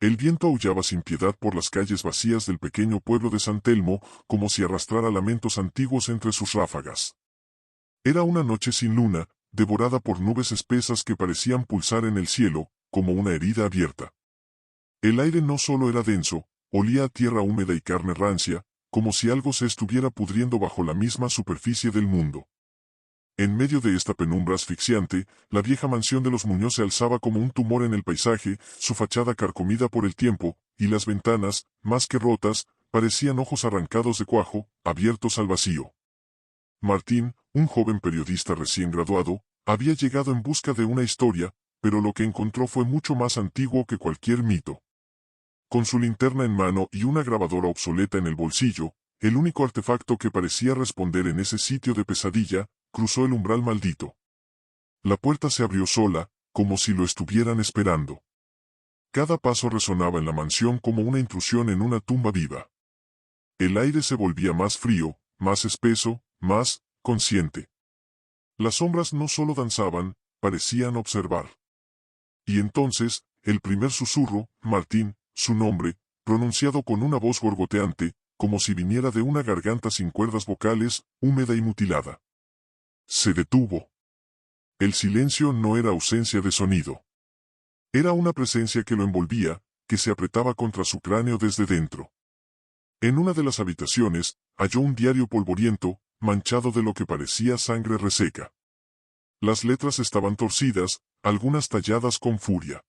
El viento aullaba sin piedad por las calles vacías del pequeño pueblo de San Telmo, como si arrastrara lamentos antiguos entre sus ráfagas. Era una noche sin luna, devorada por nubes espesas que parecían pulsar en el cielo, como una herida abierta. El aire no solo era denso, olía a tierra húmeda y carne rancia, como si algo se estuviera pudriendo bajo la misma superficie del mundo. En medio de esta penumbra asfixiante, la vieja mansión de los Muñoz se alzaba como un tumor en el paisaje, su fachada carcomida por el tiempo, y las ventanas, más que rotas, parecían ojos arrancados de cuajo, abiertos al vacío. Martín, un joven periodista recién graduado, había llegado en busca de una historia, pero lo que encontró fue mucho más antiguo que cualquier mito. Con su linterna en mano y una grabadora obsoleta en el bolsillo, el único artefacto que parecía responder en ese sitio de pesadilla, cruzó el umbral maldito. La puerta se abrió sola, como si lo estuvieran esperando. Cada paso resonaba en la mansión como una intrusión en una tumba viva. El aire se volvía más frío, más espeso, más consciente. Las sombras no solo danzaban, parecían observar. Y entonces, el primer susurro, Martín, su nombre, pronunciado con una voz gorgoteante, como si viniera de una garganta sin cuerdas vocales, húmeda y mutilada. Se detuvo. El silencio no era ausencia de sonido. Era una presencia que lo envolvía, que se apretaba contra su cráneo desde dentro. En una de las habitaciones, halló un diario polvoriento, manchado de lo que parecía sangre reseca. Las letras estaban torcidas, algunas talladas con furia.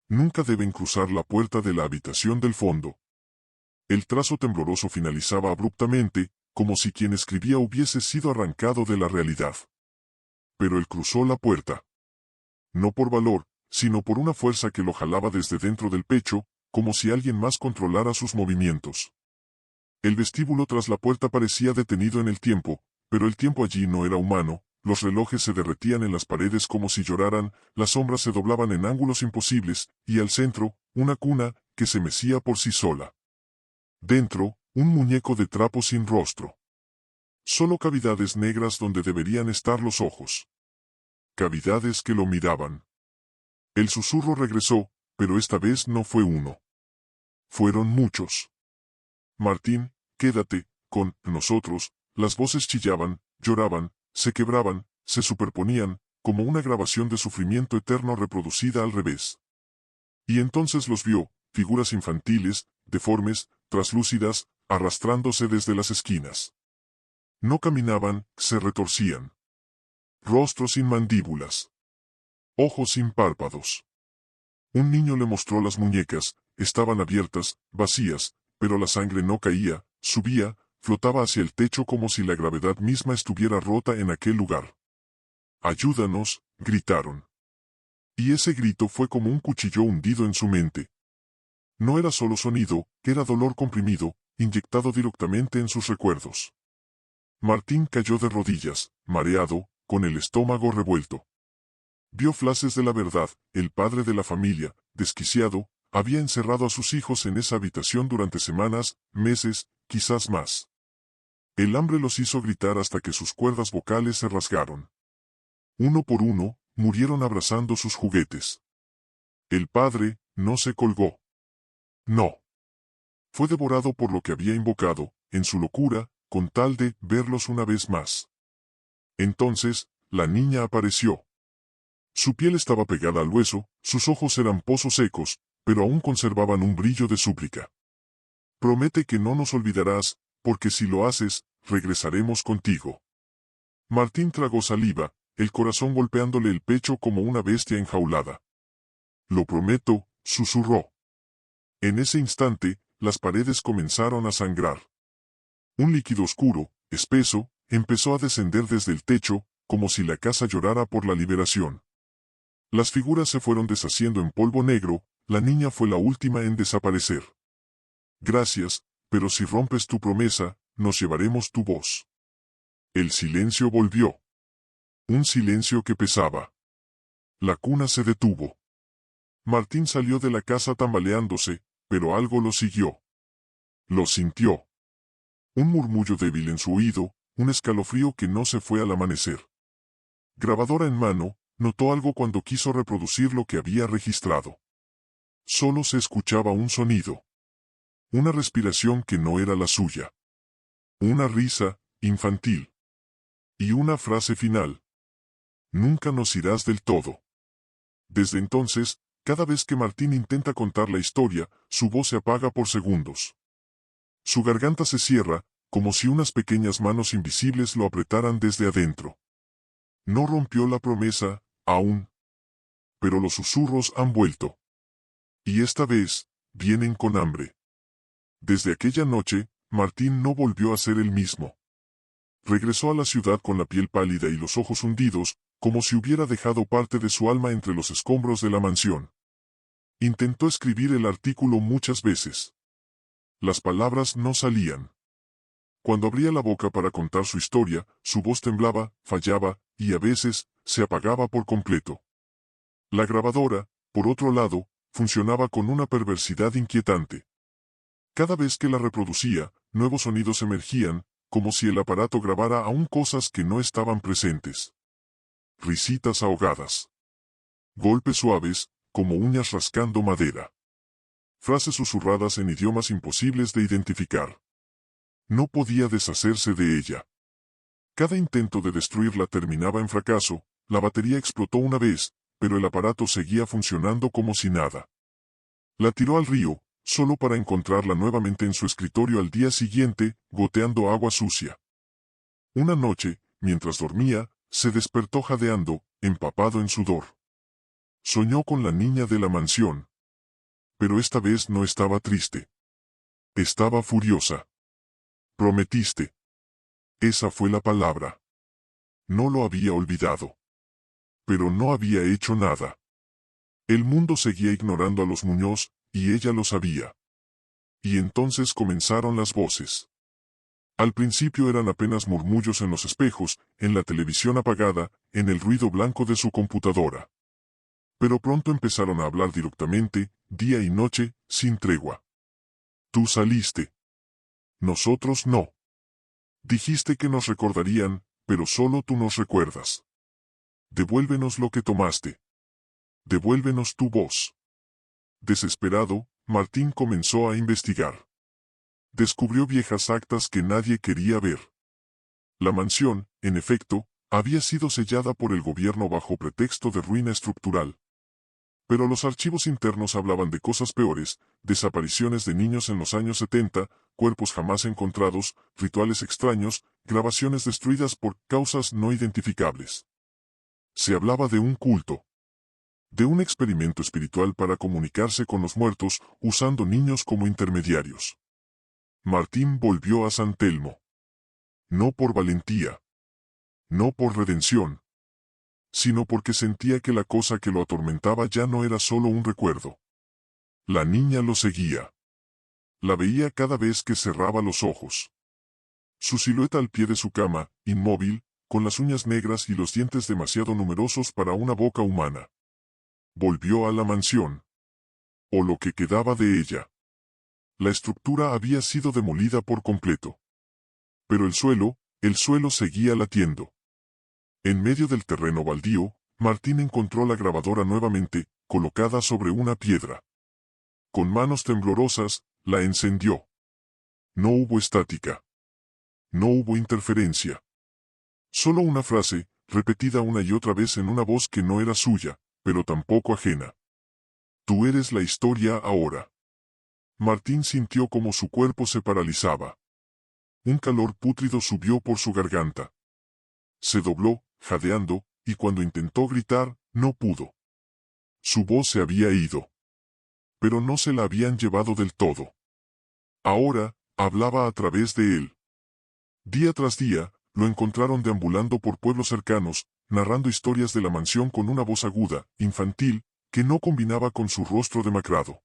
Nunca deben cruzar la puerta de la habitación del fondo. El trazo tembloroso finalizaba abruptamente, como si quien escribía hubiese sido arrancado de la realidad. Pero él cruzó la puerta. No por valor, sino por una fuerza que lo jalaba desde dentro del pecho, como si alguien más controlara sus movimientos. El vestíbulo tras la puerta parecía detenido en el tiempo, pero el tiempo allí no era humano, los relojes se derretían en las paredes como si lloraran, las sombras se doblaban en ángulos imposibles, y al centro, una cuna, que se mecía por sí sola. Dentro, un muñeco de trapo sin rostro. Solo cavidades negras donde deberían estar los ojos. Cavidades que lo miraban. El susurro regresó, pero esta vez no fue uno. Fueron muchos. Martín, quédate con nosotros. Las voces chillaban, lloraban, se quebraban, se superponían, como una grabación de sufrimiento eterno reproducida al revés. Y entonces los vio, figuras infantiles, deformes, traslúcidas, arrastrándose desde las esquinas. No caminaban, se retorcían. Rostros sin mandíbulas. Ojos sin párpados. Un niño le mostró las muñecas, estaban abiertas, vacías, pero la sangre no caía, subía, flotaba hacia el techo como si la gravedad misma estuviera rota en aquel lugar. «Ayúdanos», gritaron. Y ese grito fue como un cuchillo hundido en su mente. No era solo sonido, era dolor comprimido, inyectado directamente en sus recuerdos. Martín cayó de rodillas, mareado, con el estómago revuelto. Vio flashes de la verdad, el padre de la familia, desquiciado, había encerrado a sus hijos en esa habitación durante semanas, meses, quizás más. El hambre los hizo gritar hasta que sus cuerdas vocales se rasgaron. Uno por uno, murieron abrazando sus juguetes. El padre, no se colgó. No. Fue devorado por lo que había invocado, en su locura, con tal de verlos una vez más. Entonces, la niña apareció. Su piel estaba pegada al hueso, sus ojos eran pozos secos, pero aún conservaban un brillo de súplica. Promete que no nos olvidarás, porque si lo haces, regresaremos contigo. Martín tragó saliva, el corazón golpeándole el pecho como una bestia enjaulada. Lo prometo, susurró. En ese instante, las paredes comenzaron a sangrar. Un líquido oscuro, espeso, empezó a descender desde el techo, como si la casa llorara por la liberación. Las figuras se fueron deshaciendo en polvo negro, la niña fue la última en desaparecer. Gracias, pero si rompes tu promesa, nos llevaremos tu voz. El silencio volvió. Un silencio que pesaba. La cuna se detuvo. Martín salió de la casa tambaleándose, pero algo lo siguió. Lo sintió. Un murmullo débil en su oído, un escalofrío que no se fue al amanecer. Grabadora en mano, notó algo cuando quiso reproducir lo que había registrado. Solo se escuchaba un sonido. Una respiración que no era la suya. Una risa, infantil. Y una frase final. Nunca nos irás del todo. Desde entonces, cada vez que Martín intenta contar la historia, su voz se apaga por segundos. Su garganta se cierra, como si unas pequeñas manos invisibles lo apretaran desde adentro. No rompió la promesa, aún. Pero los susurros han vuelto. Y esta vez, vienen con hambre. Desde aquella noche, Martín no volvió a ser el mismo. Regresó a la ciudad con la piel pálida y los ojos hundidos, como si hubiera dejado parte de su alma entre los escombros de la mansión. Intentó escribir el artículo muchas veces. Las palabras no salían. Cuando abría la boca para contar su historia, su voz temblaba, fallaba, y a veces, se apagaba por completo. La grabadora, por otro lado, funcionaba con una perversidad inquietante. Cada vez que la reproducía, nuevos sonidos emergían, como si el aparato grabara aún cosas que no estaban presentes. Risitas ahogadas. Golpes suaves, como uñas rascando madera. Frases susurradas en idiomas imposibles de identificar. No podía deshacerse de ella. Cada intento de destruirla terminaba en fracaso, la batería explotó una vez, pero el aparato seguía funcionando como si nada. La tiró al río, solo para encontrarla nuevamente en su escritorio al día siguiente, goteando agua sucia. Una noche, mientras dormía, se despertó jadeando, empapado en sudor. Soñó con la niña de la mansión. Pero esta vez no estaba triste. Estaba furiosa. Prometiste. Esa fue la palabra. No lo había olvidado. Pero no había hecho nada. El mundo seguía ignorando a los Muñoz, y ella lo sabía. Y entonces comenzaron las voces. Al principio eran apenas murmullos en los espejos, en la televisión apagada, en el ruido blanco de su computadora. Pero pronto empezaron a hablar directamente, día y noche, sin tregua. Tú saliste. Nosotros no. Dijiste que nos recordarían, pero solo tú nos recuerdas. Devuélvenos lo que tomaste. Devuélvenos tu voz. Desesperado, Martín comenzó a investigar. Descubrió viejas actas que nadie quería ver. La mansión, en efecto, había sido sellada por el gobierno bajo pretexto de ruina estructural. Pero los archivos internos hablaban de cosas peores, desapariciones de niños en los años 70, cuerpos jamás encontrados, rituales extraños, grabaciones destruidas por causas no identificables. Se hablaba de un culto. De un experimento espiritual para comunicarse con los muertos, usando niños como intermediarios. Martín volvió a San Telmo. No por valentía. No por redención. Sino porque sentía que la cosa que lo atormentaba ya no era solo un recuerdo. La niña lo seguía. La veía cada vez que cerraba los ojos. Su silueta al pie de su cama, inmóvil, con las uñas negras y los dientes demasiado numerosos para una boca humana. Volvió a la mansión. O lo que quedaba de ella. La estructura había sido demolida por completo. Pero el suelo seguía latiendo. En medio del terreno baldío, Martín encontró la grabadora nuevamente, colocada sobre una piedra. Con manos temblorosas, la encendió. No hubo estática. No hubo interferencia. Solo una frase, repetida una y otra vez en una voz que no era suya, pero tampoco ajena. Tú eres la historia ahora. Martín sintió como su cuerpo se paralizaba. Un calor pútrido subió por su garganta. Se dobló, jadeando, y cuando intentó gritar, no pudo. Su voz se había ido. Pero no se la habían llevado del todo. Ahora, hablaba a través de él. Día tras día, lo encontraron deambulando por pueblos cercanos, narrando historias de la mansión con una voz aguda, infantil, que no combinaba con su rostro demacrado.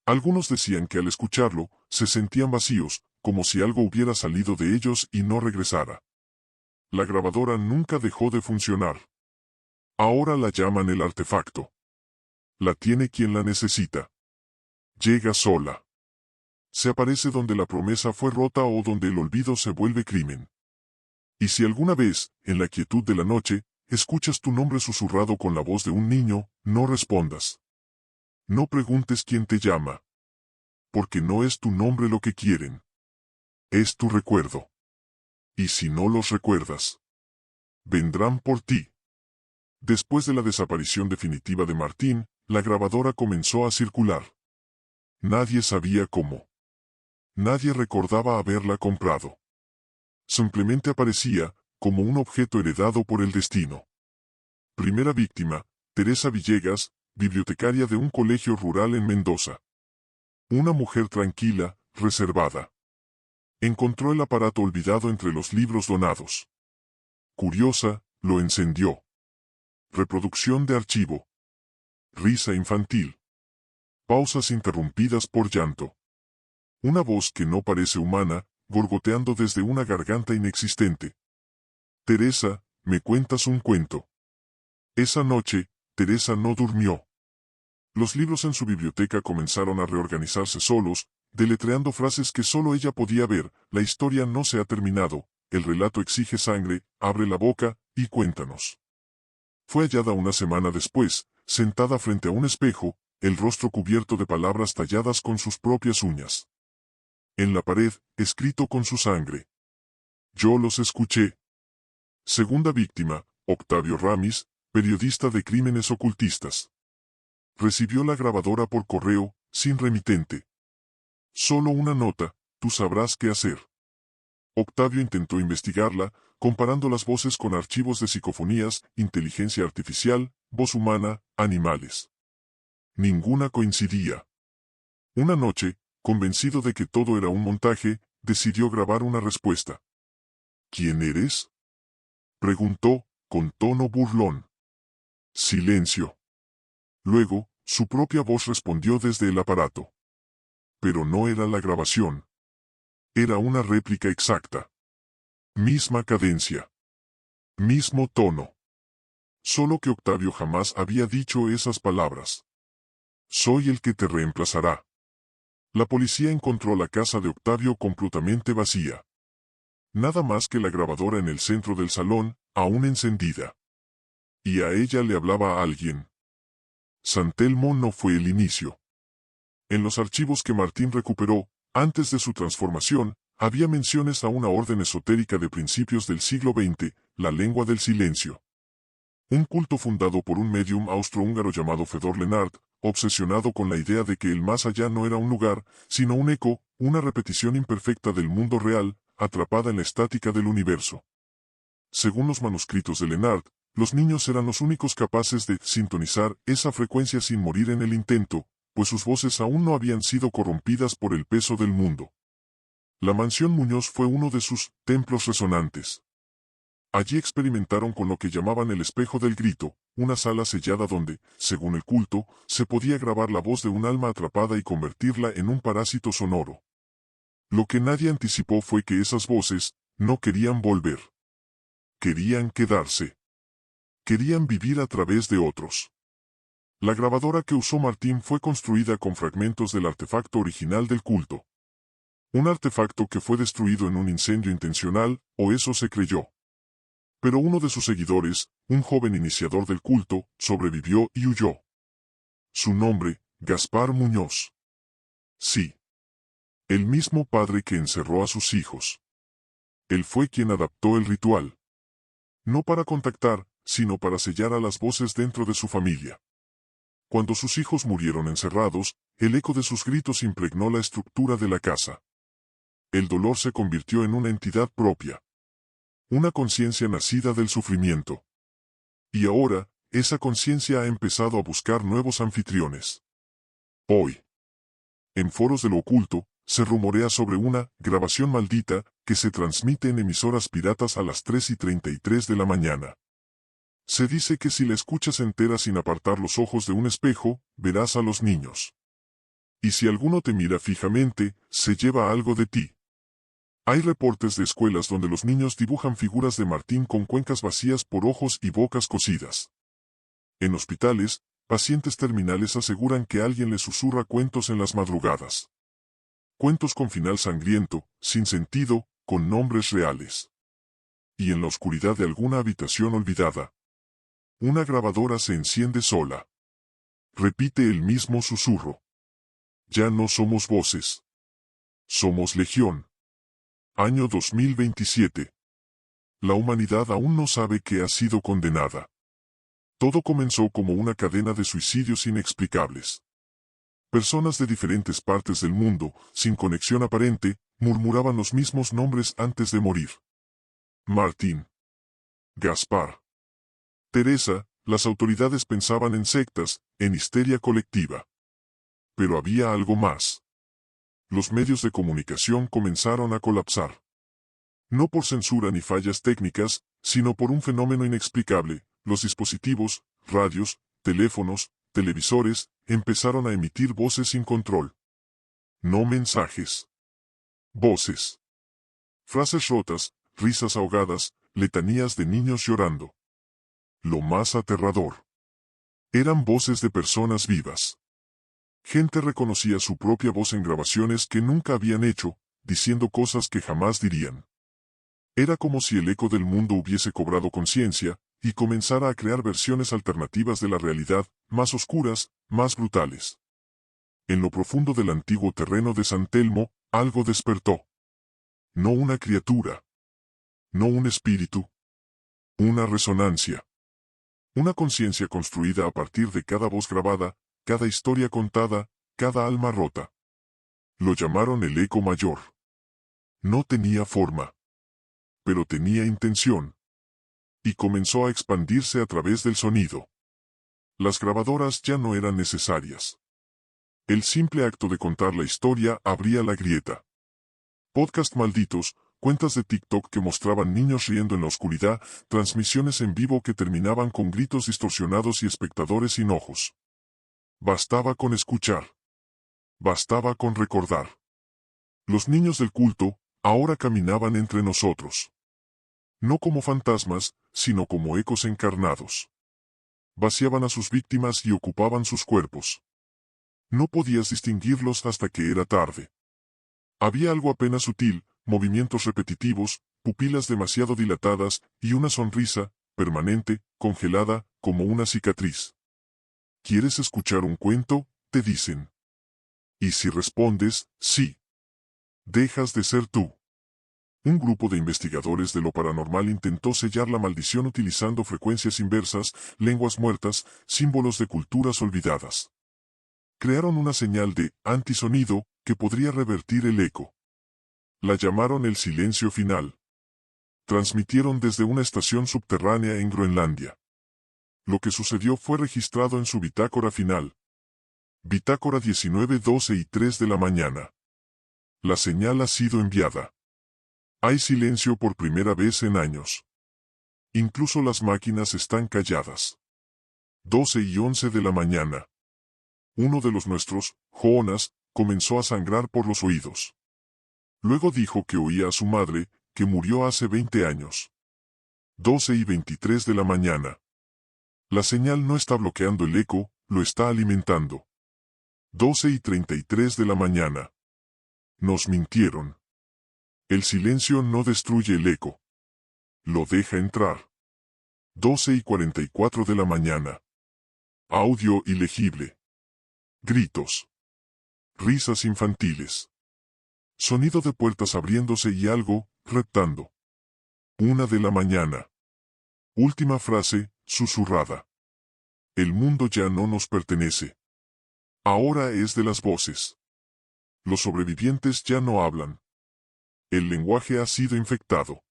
Algunos decían que al escucharlo, se sentían vacíos, como si algo hubiera salido de ellos y no regresara. La grabadora nunca dejó de funcionar. Ahora la llaman el artefacto. La tiene quien la necesita. Llega sola. Se aparece donde la promesa fue rota o donde el olvido se vuelve crimen. Y si alguna vez, en la quietud de la noche, escuchas tu nombre susurrado con la voz de un niño, no respondas. No preguntes quién te llama. Porque no es tu nombre lo que quieren. Es tu recuerdo. Y si no los recuerdas, vendrán por ti. Después de la desaparición definitiva de Martín, la grabadora comenzó a circular. Nadie sabía cómo. Nadie recordaba haberla comprado. Simplemente aparecía, como un objeto heredado por el destino. Primera víctima, Teresa Villegas, bibliotecaria de un colegio rural en Mendoza. Una mujer tranquila, reservada. Encontró el aparato olvidado entre los libros donados. Curiosa, lo encendió. Reproducción de archivo. Risa infantil. Pausas interrumpidas por llanto. Una voz que no parece humana, gorgoteando desde una garganta inexistente. Teresa, ¿me cuentas un cuento? Esa noche, Teresa no durmió. Los libros en su biblioteca comenzaron a reorganizarse solos, deletreando frases que solo ella podía ver: la historia no se ha terminado, el relato exige sangre, abre la boca, y cuéntanos. Fue hallada una semana después, sentada frente a un espejo, el rostro cubierto de palabras talladas con sus propias uñas. En la pared, escrito con su sangre. Yo los escuché. Segunda víctima, Octavio Ramis, periodista de crímenes ocultistas. Recibió la grabadora por correo, sin remitente. Solo una nota, tú sabrás qué hacer. Octavio intentó investigarla, comparando las voces con archivos de psicofonías, inteligencia artificial, voz humana, animales. Ninguna coincidía. Una noche, convencido de que todo era un montaje, decidió grabar una respuesta. ¿Quién eres?, preguntó, con tono burlón. Silencio. Luego, su propia voz respondió desde el aparato. Pero no era la grabación. Era una réplica exacta. Misma cadencia. Mismo tono. Solo que Octavio jamás había dicho esas palabras. Soy el que te reemplazará. La policía encontró la casa de Octavio completamente vacía. Nada más que la grabadora en el centro del salón, aún encendida. Y a ella le hablaba a alguien. San Telmo no fue el inicio. En los archivos que Martín recuperó, antes de su transformación, había menciones a una orden esotérica de principios del siglo XX, la lengua del silencio. Un culto fundado por un médium austrohúngaro llamado Fedor Lenart, obsesionado con la idea de que el más allá no era un lugar, sino un eco, una repetición imperfecta del mundo real, atrapada en la estática del universo. Según los manuscritos de Lenart, los niños eran los únicos capaces de sintonizar esa frecuencia sin morir en el intento, pues sus voces aún no habían sido corrompidas por el peso del mundo. La mansión Muñoz fue uno de sus templos resonantes. Allí experimentaron con lo que llamaban el espejo del grito, una sala sellada donde, según el culto, se podía grabar la voz de un alma atrapada y convertirla en un parásito sonoro. Lo que nadie anticipó fue que esas voces no querían volver. Querían quedarse. Querían vivir a través de otros. La grabadora que usó Martín fue construida con fragmentos del artefacto original del culto. Un artefacto que fue destruido en un incendio intencional, o eso se creyó. Pero uno de sus seguidores, un joven iniciador del culto, sobrevivió y huyó. Su nombre, Gaspar Muñoz. Sí. El mismo padre que encerró a sus hijos. Él fue quien adaptó el ritual. No para contactar, sino para sellar a las voces dentro de su familia. Cuando sus hijos murieron encerrados, el eco de sus gritos impregnó la estructura de la casa. El dolor se convirtió en una entidad propia. Una conciencia nacida del sufrimiento. Y ahora, esa conciencia ha empezado a buscar nuevos anfitriones. Hoy, en foros de lo oculto, se rumorea sobre una grabación maldita que se transmite en emisoras piratas a las 3:33 de la mañana. Se dice que si la escuchas entera sin apartar los ojos de un espejo, verás a los niños. Y si alguno te mira fijamente, se lleva algo de ti. Hay reportes de escuelas donde los niños dibujan figuras de Martín con cuencas vacías por ojos y bocas cosidas. En hospitales, pacientes terminales aseguran que alguien les susurra cuentos en las madrugadas. Cuentos con final sangriento, sin sentido, con nombres reales. Y en la oscuridad de alguna habitación olvidada, una grabadora se enciende sola. repite el mismo susurro. Ya no somos voces. Somos legión. Año 2027. La humanidad aún no sabe que ha sido condenada. Todo comenzó como una cadena de suicidios inexplicables. Personas de diferentes partes del mundo, sin conexión aparente, murmuraban los mismos nombres antes de morir. Martín. Gaspar. Teresa. Las autoridades pensaban en sectas, en histeria colectiva. Pero había algo más. Los medios de comunicación comenzaron a colapsar. No por censura ni fallas técnicas, sino por un fenómeno inexplicable. Los dispositivos, radios, teléfonos, televisores, empezaron a emitir voces sin control. No mensajes. Voces. Frases rotas, risas ahogadas, letanías de niños llorando. Lo más aterrador. Eran voces de personas vivas. Gente reconocía su propia voz en grabaciones que nunca habían hecho, diciendo cosas que jamás dirían. Era como si el eco del mundo hubiese cobrado conciencia, y comenzara a crear versiones alternativas de la realidad, más oscuras, más brutales. En lo profundo del antiguo terreno de San Telmo, algo despertó. No una criatura. No un espíritu. Una resonancia. Una conciencia construida a partir de cada voz grabada, cada historia contada, cada alma rota. Lo llamaron el eco mayor. No tenía forma. Pero tenía intención. Y comenzó a expandirse a través del sonido. Las grabadoras ya no eran necesarias. El simple acto de contar la historia abría la grieta. Podcast malditos, cuentas de TikTok que mostraban niños riendo en la oscuridad, transmisiones en vivo que terminaban con gritos distorsionados y espectadores sin ojos. Bastaba con escuchar. Bastaba con recordar. Los niños del culto, ahora caminaban entre nosotros. No como fantasmas, sino como ecos encarnados. Vaciaban a sus víctimas y ocupaban sus cuerpos. No podías distinguirlos hasta que era tarde. Había algo apenas sutil, movimientos repetitivos, pupilas demasiado dilatadas, y una sonrisa, permanente, congelada, como una cicatriz. ¿Quieres escuchar un cuento?, te dicen. Y si respondes, sí, dejas de ser tú. Un grupo de investigadores de lo paranormal intentó sellar la maldición utilizando frecuencias inversas, lenguas muertas, símbolos de culturas olvidadas. Crearon una señal de antisonido que podría revertir el eco. La llamaron el silencio final. Transmitieron desde una estación subterránea en Groenlandia. Lo que sucedió fue registrado en su bitácora final. Bitácora 19, 12 y 3 de la mañana. La señal ha sido enviada. Hay silencio por primera vez en años. Incluso las máquinas están calladas. 12 y 11 de la mañana. Uno de los nuestros, Jonas, comenzó a sangrar por los oídos. Luego dijo que oía a su madre, que murió hace 20 años. 12 y 23 de la mañana. La señal no está bloqueando el eco, lo está alimentando. 12 y 33 de la mañana. Nos mintieron. El silencio no destruye el eco. Lo deja entrar. 12 y 44 de la mañana. Audio ilegible. Gritos. Risas infantiles. Sonido de puertas abriéndose y algo, reptando. 1 de la mañana. Última frase, susurrada. El mundo ya no nos pertenece. Ahora es de las voces. Los sobrevivientes ya no hablan. El lenguaje ha sido infectado.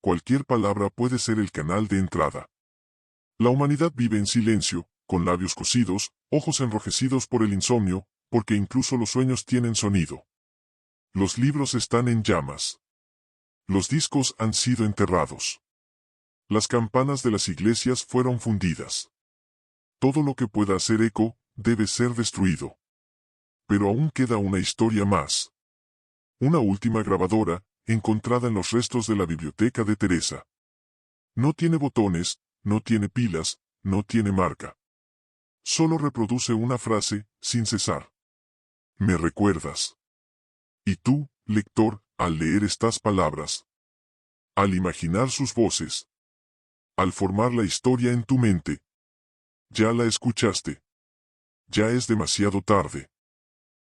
Cualquier palabra puede ser el canal de entrada. La humanidad vive en silencio, con labios cosidos, ojos enrojecidos por el insomnio, porque incluso los sueños tienen sonido. Los libros están en llamas. Los discos han sido enterrados. Las campanas de las iglesias fueron fundidas. Todo lo que pueda hacer eco, debe ser destruido. Pero aún queda una historia más. Una última grabadora, encontrada en los restos de la biblioteca de Teresa. No tiene botones, no tiene pilas, no tiene marca. Solo reproduce una frase, sin cesar. Me recuerdas. Y tú, lector, al leer estas palabras, al imaginar sus voces, al formar la historia en tu mente, ya la escuchaste. Ya es demasiado tarde.